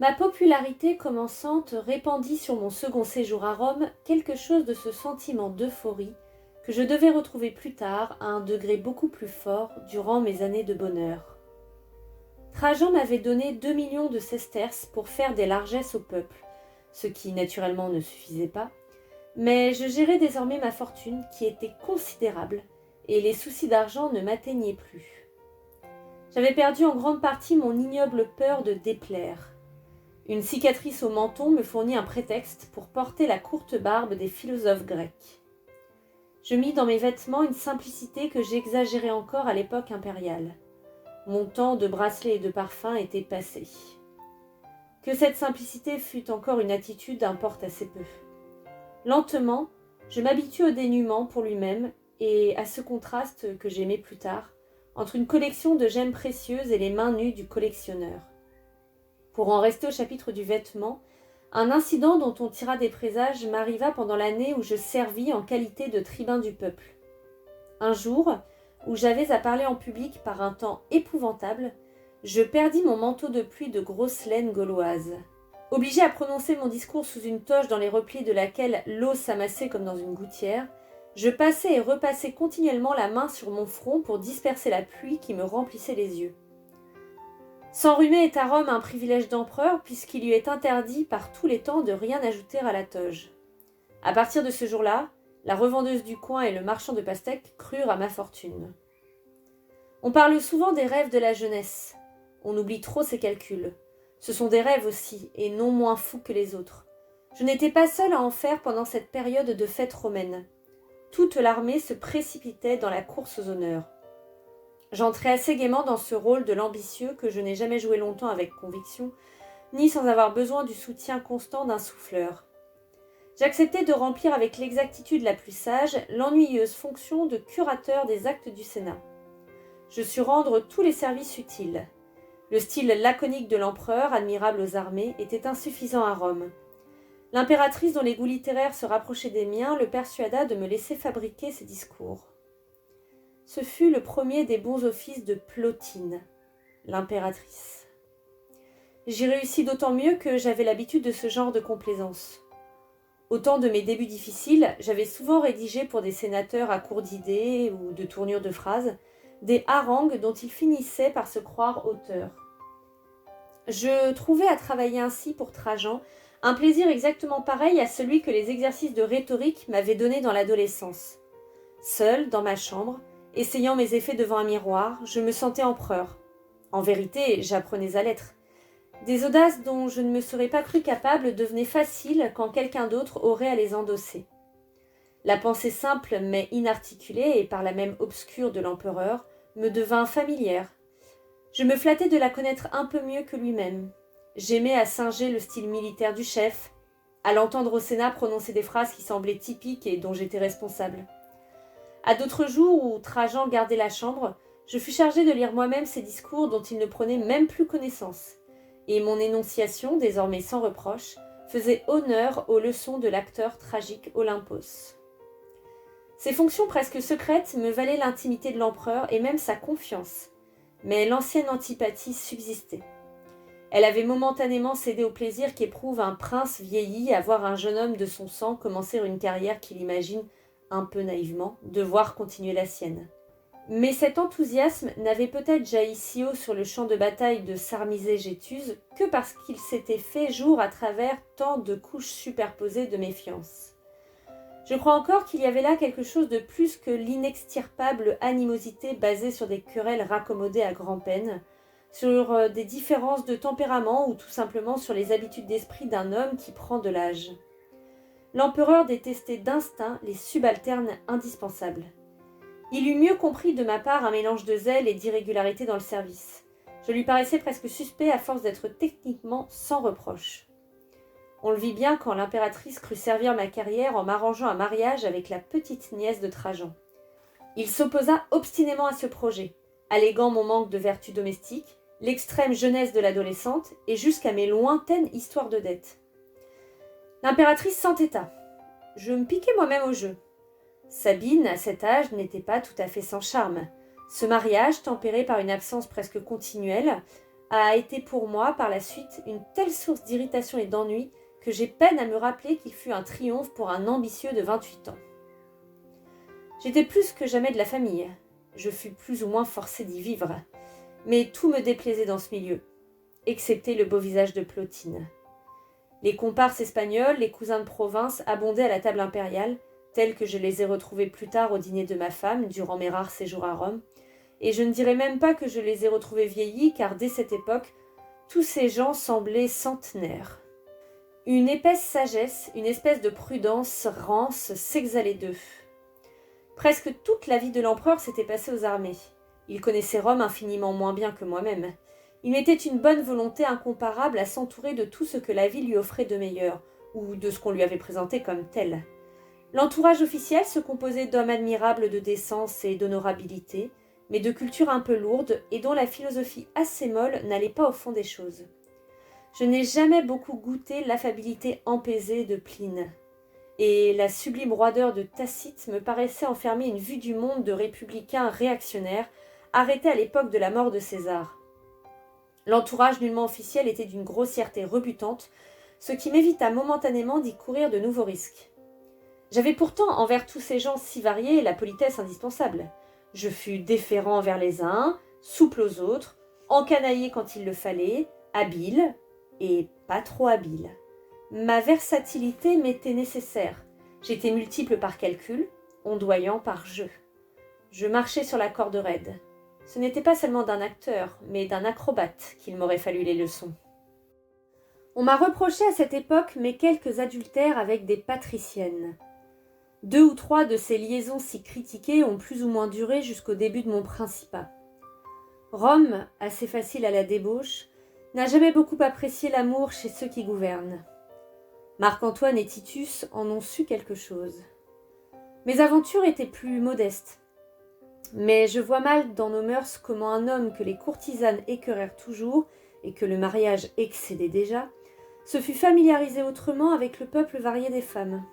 Ma popularité commençante répandit sur mon second séjour à Rome quelque chose de ce sentiment d'euphorie que je devais retrouver plus tard à un degré beaucoup plus fort durant mes années de bonheur. Trajan m'avait donné 2 millions de sesterces pour faire des largesses au peuple, ce qui naturellement ne suffisait pas, mais je gérais désormais ma fortune qui était considérable et les soucis d'argent ne m'atteignaient plus. J'avais perdu en grande partie mon ignoble peur de déplaire. Une cicatrice au menton me fournit un prétexte pour porter la courte barbe des philosophes grecs. Je mis dans mes vêtements une simplicité que j'exagérais encore à l'époque impériale. Mon temps de bracelets et de parfums était passé. Que cette simplicité fût encore une attitude importe assez peu. Lentement, je m'habitue au dénuement pour lui-même et à ce contraste que j'aimais plus tard, entre une collection de gemmes précieuses et les mains nues du collectionneur. Pour en rester au chapitre du vêtement, un incident dont on tira des présages m'arriva pendant l'année où je servis en qualité de tribun du peuple. Un jour, où j'avais à parler en public par un temps épouvantable, je perdis mon manteau de pluie de grosse laine gauloise. Obligé à prononcer mon discours sous une toge dans les replis de laquelle l'eau s'amassait comme dans une gouttière, je passais et repassais continuellement la main sur mon front pour disperser la pluie qui me remplissait les yeux. S'enrhumer est à Rome un privilège d'empereur puisqu'il lui est interdit par tous les temps de rien ajouter à la toge. À partir de ce jour-là, la revendeuse du coin et le marchand de pastèques crurent à ma fortune. On parle souvent des rêves de la jeunesse. On oublie trop ses calculs. Ce sont des rêves aussi, et non moins fous que les autres. Je n'étais pas seule à en faire pendant cette période de fête romaine. Toute l'armée se précipitait dans la course aux honneurs. J'entrais assez gaiement dans ce rôle de l'ambitieux que je n'ai jamais joué longtemps avec conviction, ni sans avoir besoin du soutien constant d'un souffleur. J'acceptais de remplir avec l'exactitude la plus sage l'ennuyeuse fonction de curateur des actes du Sénat. Je sus rendre tous les services utiles. Le style laconique de l'empereur, admirable aux armées, était insuffisant à Rome. L'impératrice dont les goûts littéraires se rapprochaient des miens le persuada de me laisser fabriquer ses discours. Ce fut le premier des bons offices de Plotine, l'impératrice. J'y réussis d'autant mieux que j'avais l'habitude de ce genre de complaisance. Au temps de mes débuts difficiles, j'avais souvent rédigé pour des sénateurs à court d'idées ou de tournures de phrases, des harangues dont ils finissaient par se croire auteurs. Je trouvais à travailler ainsi pour Trajan un plaisir exactement pareil à celui que les exercices de rhétorique m'avaient donné dans l'adolescence. Seule, dans ma chambre, essayant mes effets devant un miroir, je me sentais empereur. En vérité, j'apprenais à l'être. Des audaces dont je ne me serais pas cru capable devenaient faciles quand quelqu'un d'autre aurait à les endosser. La pensée simple mais inarticulée et par là même obscure de l'empereur me devint familière. Je me flattais de la connaître un peu mieux que lui-même. J'aimais à singer le style militaire du chef, à l'entendre au Sénat prononcer des phrases qui semblaient typiques et dont j'étais responsable. À d'autres jours où Trajan gardait la chambre, je fus chargée de lire moi-même ses discours dont il ne prenait même plus connaissance, et mon énonciation, désormais sans reproche, faisait honneur aux leçons de l'acteur tragique Olympos. Ces fonctions presque secrètes me valaient l'intimité de l'empereur et même sa confiance, mais l'ancienne antipathie subsistait. Elle avait momentanément cédé au plaisir qu'éprouve un prince vieilli à voir un jeune homme de son sang commencer une carrière qu'il imagine, un peu naïvement, devoir continuer la sienne. Mais cet enthousiasme n'avait peut-être jailli si haut sur le champ de bataille de Sarmisée-Gétuse que parce qu'il s'était fait jour à travers tant de couches superposées de méfiance. Je crois encore qu'il y avait là quelque chose de plus que l'inextirpable animosité basée sur des querelles raccommodées à grand-peine, sur des différences de tempérament ou tout simplement sur les habitudes d'esprit d'un homme qui prend de l'âge. L'empereur détestait d'instinct les subalternes indispensables. Il eut mieux compris de ma part un mélange de zèle et d'irrégularité dans le service. Je lui paraissais presque suspect à force d'être techniquement sans reproche. On le vit bien quand l'impératrice crut servir ma carrière en m'arrangeant un mariage avec la petite nièce de Trajan. Il s'opposa obstinément à ce projet, alléguant mon manque de vertu domestique, l'extrême jeunesse de l'adolescente et jusqu'à mes lointaines histoires de dettes. L'impératrice s'entêta. Je me piquai moi-même au jeu. Sabine, à cet âge, n'était pas tout à fait sans charme. Ce mariage, tempéré par une absence presque continuelle, a été pour moi, par la suite, une telle source d'irritation et d'ennui que j'ai peine à me rappeler qu'il fut un triomphe pour un ambitieux de 28 ans. J'étais plus que jamais de la famille. Je fus plus ou moins forcée d'y vivre. Mais tout me déplaisait dans ce milieu, excepté le beau visage de Plotine. Les comparses espagnols, les cousins de province abondaient à la table impériale, tels que je les ai retrouvés plus tard au dîner de ma femme, durant mes rares séjours à Rome, et je ne dirais même pas que je les ai retrouvés vieillis, car dès cette époque, tous ces gens semblaient centenaires. Une épaisse sagesse, une espèce de prudence rance s'exhalait d'eux. Presque toute la vie de l'empereur s'était passée aux armées. Il connaissait Rome infiniment moins bien que moi-même. Il mettait une bonne volonté incomparable à s'entourer de tout ce que la vie lui offrait de meilleur, ou de ce qu'on lui avait présenté comme tel. L'entourage officiel se composait d'hommes admirables de décence et d'honorabilité, mais de culture un peu lourde et dont la philosophie assez molle n'allait pas au fond des choses. Je n'ai jamais beaucoup goûté l'affabilité empesée de Pline, et la sublime roideur de Tacite me paraissait enfermer une vue du monde de républicains réactionnaires, arrêtés à l'époque de la mort de César. L'entourage nullement officiel était d'une grossièreté rebutante, ce qui m'évita momentanément d'y courir de nouveaux risques. J'avais pourtant envers tous ces gens si variés la politesse indispensable. Je fus déférent envers les uns, souple aux autres, encanaillé quand il le fallait, habile et pas trop habile. Ma versatilité m'était nécessaire. J'étais multiple par calcul, ondoyant par jeu. Je marchais sur la corde raide. Ce n'était pas seulement d'un acteur, mais d'un acrobate qu'il m'aurait fallu les leçons. On m'a reproché à cette époque mes quelques adultères avec des patriciennes. 2 ou 3 de ces liaisons si critiquées ont plus ou moins duré jusqu'au début de mon principat. Rome, assez facile à la débauche, n'a jamais beaucoup apprécié l'amour chez ceux qui gouvernent. Marc-Antoine et Titus en ont su quelque chose. Mes aventures étaient plus modestes. Mais je vois mal dans nos mœurs comment un homme que les courtisanes écœurèrent toujours, et que le mariage excédait déjà, se fut familiarisé autrement avec le peuple varié des femmes.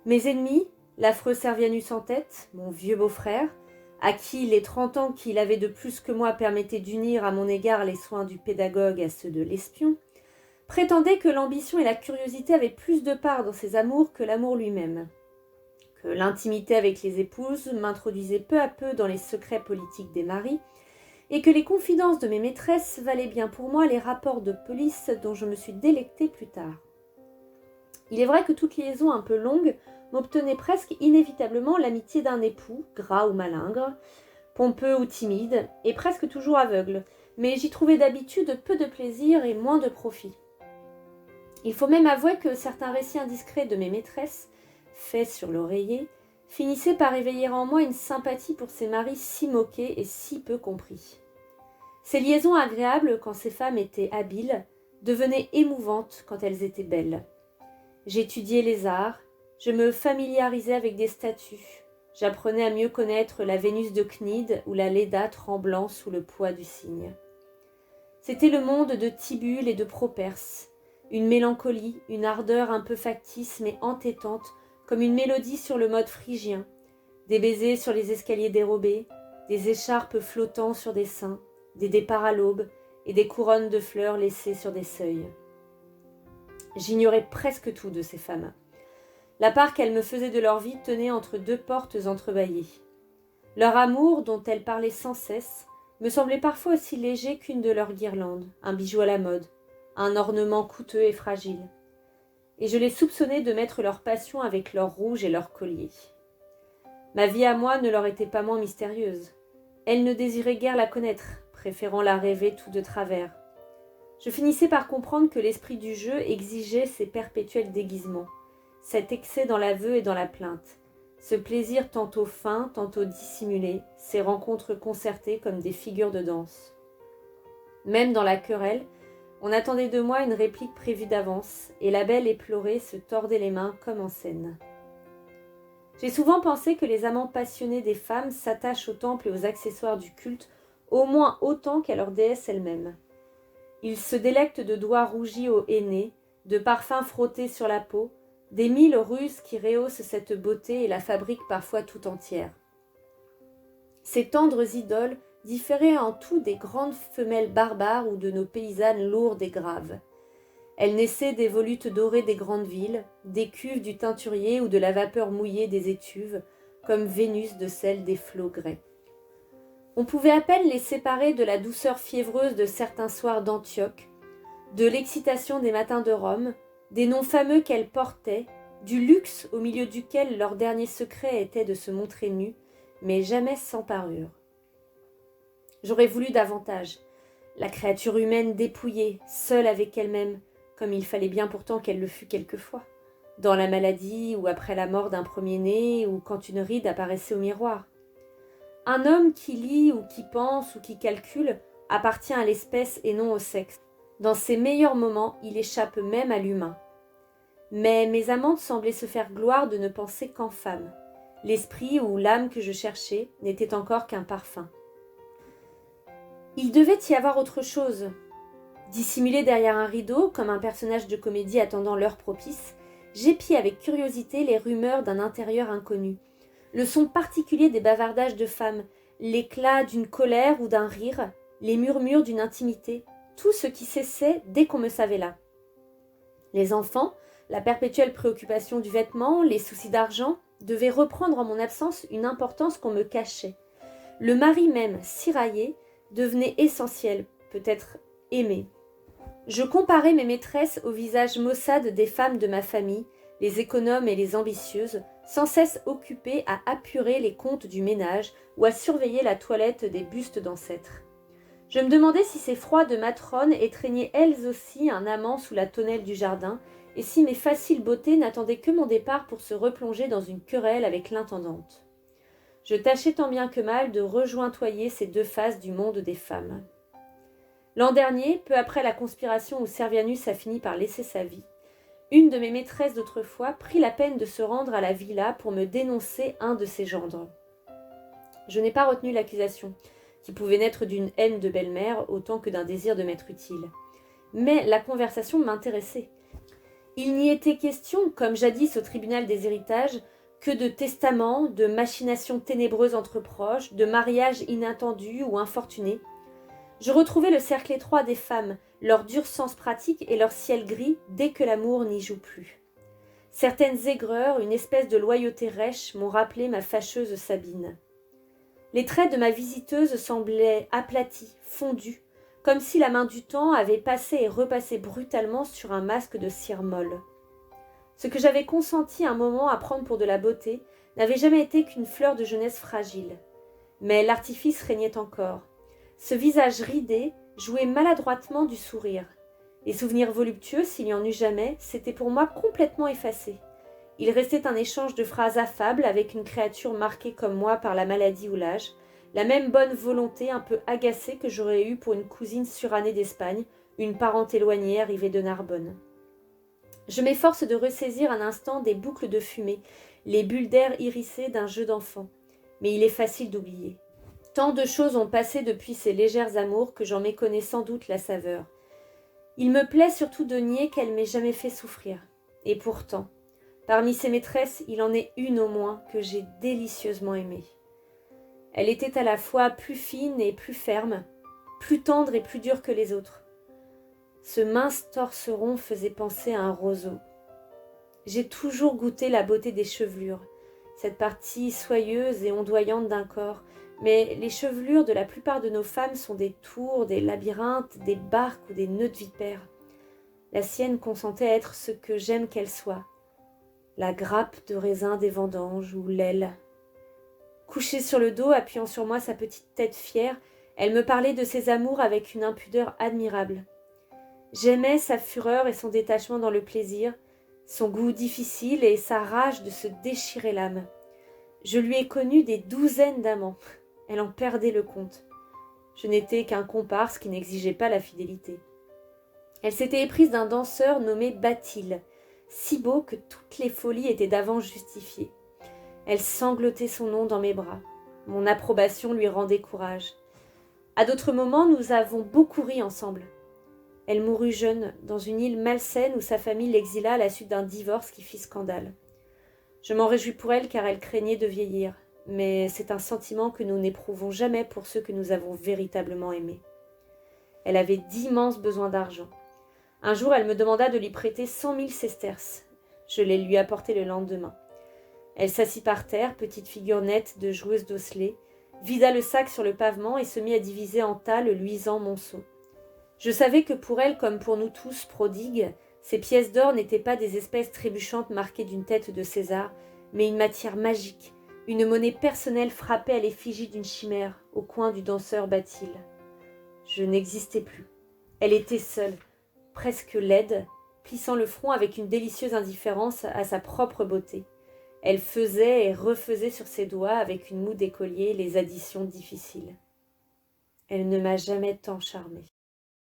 Mes ennemis, l'affreux Servianus en tête, mon vieux beau-frère, à qui les 30 ans qu'il avait de plus que moi permettaient d'unir à mon égard les soins du pédagogue à ceux de l'espion, prétendaient que l'ambition et la curiosité avaient plus de part dans ses amours que l'amour lui-même, que l'intimité avec les épouses m'introduisait peu à peu dans les secrets politiques des maris, et que les confidences de mes maîtresses valaient bien pour moi les rapports de police dont je me suis délectée plus tard. Il est vrai que toute liaison un peu longue m'obtenait presque inévitablement l'amitié d'un époux, gras ou malingre, pompeux ou timide, et presque toujours aveugle, mais j'y trouvais d'habitude peu de plaisir et moins de profit. Il faut même avouer que certains récits indiscrets de mes maîtresses, faits sur l'oreiller, finissaient par éveiller en moi une sympathie pour ces maris si moqués et si peu compris. Ces liaisons agréables quand ces femmes étaient habiles devenaient émouvantes quand elles étaient belles. J'étudiais les arts, je me familiarisais avec des statues, j'apprenais à mieux connaître la Vénus de Cnide ou la Léda tremblant sous le poids du cygne. C'était le monde de Tibulle et de Properce, une mélancolie, une ardeur un peu factice mais entêtante, comme une mélodie sur le mode phrygien, des baisers sur les escaliers dérobés, des écharpes flottant sur des seins, des départs à l'aube et des couronnes de fleurs laissées sur des seuils. J'ignorais presque tout de ces femmes. La part qu'elles me faisaient de leur vie tenait entre 2 portes entrebâillées. Leur amour, dont elles parlaient sans cesse, me semblait parfois aussi léger qu'une de leurs guirlandes, un bijou à la mode, un ornement coûteux et fragile. Et je les soupçonnais de mettre leur passion avec leur rouge et leur collier. Ma vie à moi ne leur était pas moins mystérieuse. Elles ne désiraient guère la connaître, préférant la rêver tout de travers. Je finissais par comprendre que l'esprit du jeu exigeait ces perpétuels déguisements, cet excès dans l'aveu et dans la plainte, ce plaisir tantôt fin, tantôt dissimulé, ces rencontres concertées comme des figures de danse. Même dans la querelle, on attendait de moi une réplique prévue d'avance, et la belle éplorée se tordait les mains comme en scène. J'ai souvent pensé que les amants passionnés des femmes s'attachent aux temples et aux accessoires du culte au moins autant qu'à leur déesse elle-même. Ils se délectent de doigts rougis aux aînés, de parfums frottés sur la peau, des 1000 ruses qui rehaussent cette beauté et la fabriquent parfois tout entière. Ces tendres idoles différaient en tout des grandes femelles barbares ou de nos paysannes lourdes et graves. Elles naissaient des volutes dorées des grandes villes, des cuves du teinturier ou de la vapeur mouillée des étuves, comme Vénus de celle des flots grecs. On pouvait à peine les séparer de la douceur fiévreuse de certains soirs d'Antioche, de l'excitation des matins de Rome, des noms fameux qu'elles portaient, du luxe au milieu duquel leur dernier secret était de se montrer nus, mais jamais sans parure. J'aurais voulu davantage. La créature humaine dépouillée, seule avec elle-même, comme il fallait bien pourtant qu'elle le fût quelquefois, dans la maladie ou après la mort d'un premier-né ou quand une ride apparaissait au miroir. Un homme qui lit ou qui pense ou qui calcule appartient à l'espèce et non au sexe. Dans ses meilleurs moments, il échappe même à l'humain. Mais mes amantes semblaient se faire gloire de ne penser qu'en femme. L'esprit ou l'âme que je cherchais n'était encore qu'un parfum. Il devait y avoir autre chose. Dissimulé derrière un rideau, comme un personnage de comédie attendant l'heure propice, j'épiais avec curiosité les rumeurs d'un intérieur inconnu, le son particulier des bavardages de femmes, l'éclat d'une colère ou d'un rire, les murmures d'une intimité, tout ce qui cessait dès qu'on me savait là. Les enfants, la perpétuelle préoccupation du vêtement, les soucis d'argent, devaient reprendre en mon absence une importance qu'on me cachait. Le mari même, si raillé, devenait essentiel, peut-être aimé. Je comparais mes maîtresses au visage maussade des femmes de ma famille, les économes et les ambitieuses, sans cesse occupées à apurer les comptes du ménage ou à surveiller la toilette des bustes d'ancêtres. Je me demandais si ces froides matrones étreignaient elles aussi un amant sous la tonnelle du jardin, et si mes faciles beautés n'attendaient que mon départ pour se replonger dans une querelle avec l'intendante. Je tâchais tant bien que mal de rejointoyer ces deux faces du monde des femmes. L'an dernier, peu après la conspiration où Servianus a fini par laisser sa vie, une de mes maîtresses d'autrefois prit la peine de se rendre à la villa pour me dénoncer un de ses gendres. Je n'ai pas retenu l'accusation, qui pouvait naître d'une haine de belle-mère autant que d'un désir de m'être utile. Mais la conversation m'intéressait. Il n'y était question, comme jadis au tribunal des héritages, que de testaments, de machinations ténébreuses entre proches, de mariages inattendus ou infortunés. Je retrouvais le cercle étroit des femmes, leur dur sens pratique et leur ciel gris dès que l'amour n'y joue plus. Certaines aigreurs, une espèce de loyauté rêche m'ont rappelé ma fâcheuse Sabine. Les traits de ma visiteuse semblaient aplatis, fondus, comme si la main du temps avait passé et repassé brutalement sur un masque de cire molle. Ce que j'avais consenti un moment à prendre pour de la beauté n'avait jamais été qu'une fleur de jeunesse fragile. Mais l'artifice régnait encore. Ce visage ridé jouait maladroitement du sourire. Les souvenirs voluptueux, s'il y en eut jamais, s'étaient pour moi complètement effacés. Il restait un échange de phrases affables avec une créature marquée comme moi par la maladie ou l'âge, la même bonne volonté un peu agacée que j'aurais eue pour une cousine surannée d'Espagne, une parente éloignée arrivée de Narbonne. Je m'efforce de ressaisir un instant des boucles de fumée, les bulles d'air irisées d'un jeu d'enfant, mais il est facile d'oublier. Tant de choses ont passé depuis ces légères amours que j'en méconnais sans doute la saveur. Il me plaît surtout de nier qu'elle m'ait jamais fait souffrir. Et pourtant, parmi ses maîtresses, il en est une au moins que j'ai délicieusement aimée. Elle était à la fois plus fine et plus ferme, plus tendre et plus dure que les autres. Ce mince torse rond faisait penser à un roseau. J'ai toujours goûté la beauté des chevelures, cette partie soyeuse et ondoyante d'un corps, mais les chevelures de la plupart de nos femmes sont des tours, des labyrinthes, des barques ou des nœuds de vipères. La sienne consentait à être ce que j'aime qu'elle soit, la grappe de raisin des vendanges ou l'aile. Couchée sur le dos, appuyant sur moi sa petite tête fière, elle me parlait de ses amours avec une impudeur admirable. J'aimais sa fureur et son détachement dans le plaisir, son goût difficile et sa rage de se déchirer l'âme. Je lui ai connu des douzaines d'amants. Elle en perdait le compte. Je n'étais qu'un comparse qui n'exigeait pas la fidélité. Elle s'était éprise d'un danseur nommé Bathile, si beau que toutes les folies étaient d'avance justifiées. Elle sanglotait son nom dans mes bras. Mon approbation lui rendait courage. À d'autres moments, nous avons beaucoup ri ensemble. Elle mourut jeune, dans une île malsaine où sa famille l'exila à la suite d'un divorce qui fit scandale. Je m'en réjouis pour elle car elle craignait de vieillir. mais c'est un sentiment que nous n'éprouvons jamais pour ceux que nous avons véritablement aimés. Elle avait d'immenses besoins d'argent. Un jour, elle me demanda de lui prêter 100 000 sesterces. Je les lui apportai le lendemain. Elle s'assit par terre, petite figure nette de joueuse d'osselets, vida le sac sur le pavement et se mit à diviser en tas le luisant monceau. Je savais que pour elle, comme pour nous tous prodigues, ces pièces d'or n'étaient pas des espèces trébuchantes marquées d'une tête de César, mais une matière magique, une monnaie personnelle frappée à l'effigie d'une chimère, au coin du danseur Bathil. Je n'existais plus. Elle était seule, presque laide, plissant le front avec une délicieuse indifférence à sa propre beauté. Elle faisait et refaisait sur ses doigts, avec une moue d'écolier, les additions difficiles. Elle ne m'a jamais tant charmée.